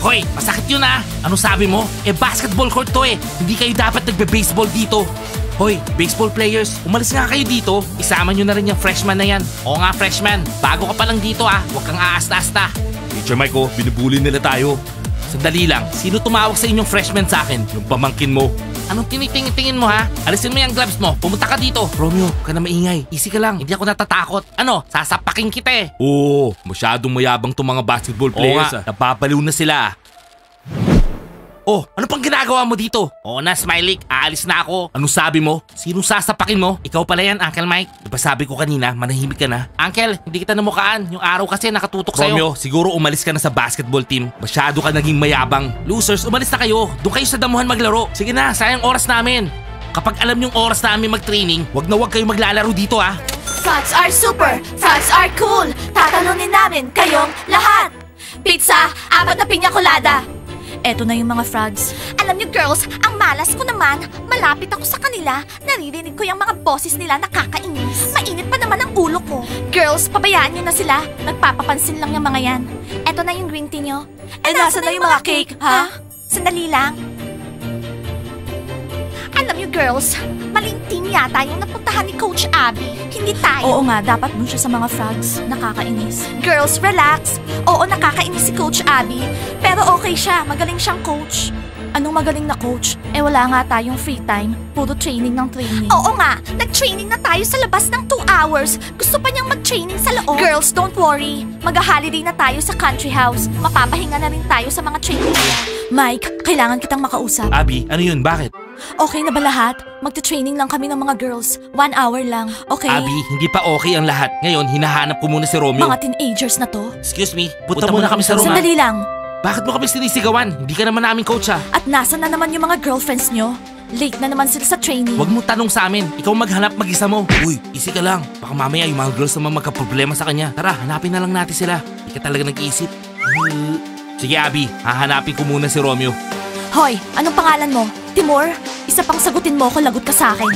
Hoy, masakit yun ah. Ano sabi mo? Basketball court to eh. Hindi kayo dapat nagbe-baseball dito. Hoy, baseball players, umalis nga kayo dito. Isama nyo na rin yung freshman na yan. Oo nga, freshman. Bago ka pa lang dito ah. Huwag kang aasta-asta. Teacher Mike, binubuli nila tayo. Sandali lang, sino tumawag sa inyong freshman sa akin? Yung pamangkin mo. Anong tinitingin mo ha? Alisin mo yung gloves mo, pumunta ka dito. Romeo, huwag ka na maingay. Easy ka lang, hindi ako natatakot. Ano, sasapakin kita eh. Oo, masyadong mayabang tong mga basketball players. Oo nga, napapaliw na sila. Oh, ano pang ginagawa mo dito? Oo na, Smiley, aalis na ako. Anong sabi mo? Sinong sasapakin mo? Ikaw pala yan, Uncle Mike. Diba sabi ko kanina, manahimik ka na? Uncle, hindi kita namukaan. Yung araw kasi nakatutok sa'yo. Romeo, siguro umalis ka na sa basketball team. Masyado ka naging mayabang. Losers, umalis na kayo. Doon kayo sa damuhan maglaro. Sige na, sayang oras namin. Kapag alam yung oras namin mag-training, wag na wag kayo maglalaro dito ah. Frogs are super! Frogs are cool! Tatalunin namin kayong lahat! Pizza, 4 na pinya colada. Eto na yung mga frogs. Alam niyo girls, ang malas ko naman. Malapit ako sa kanila. Naririnig ko yung mga boses nila nakakainis. Mainit pa naman ang ulo ko. Girls, pabayaan niyo na sila. Nagpapapansin lang yung mga yan. Eto na yung green tea niyo. Nasa na yung mga cake, ha? Sandali lang. Alam niyo girls, maling team yata yung napuntahan ni Coach Abby. Hindi tayo. Oo nga, dapat dun siya sa mga frogs. Nakakainis. Girls, relax. Oo, nakakainis si Coach Abby. Pero okay siya, magaling siyang coach. Anong magaling na coach? Wala nga tayong free time. Puro training ng training. Oo nga, nag-training na tayo sa labas ng 2 hours. Gusto pa niyang mag-training sa loob. Girls, don't worry. Mag-holiday na tayo sa country house. Mapapahinga na rin tayo sa mga training niya. Mike, kailangan kitang makausap. Abby, ano yun? Bakit? Okay na ba lahat? Magte-training lang kami ng mga girls. 1 hour lang, okay? Abby, hindi pa okay ang lahat. Ngayon, hinahanap ko muna si Romeo. Mga teenagers na to. Excuse me, punta muna kami sa room. Sandali lang. Bakit mo kami sinisigawan? Hindi ka naman namin coach ah. At nasa na naman yung mga girlfriends nyo? Late na naman sila sa training. Huwag mo tanong sa amin. Ikaw maghanap mag-isa mo. Uy, easy ka lang. Baka mamaya yung mga girls naman magka-problema sa kanya. Tara, hanapin na lang natin sila. Hindi ka talaga nag-iisip. Sige Abby, hahanapin ko muna si Romeo. Hoy, anong pangalan mo? Timur? Isa pang sagutin mo ako, lagot ka sa akin.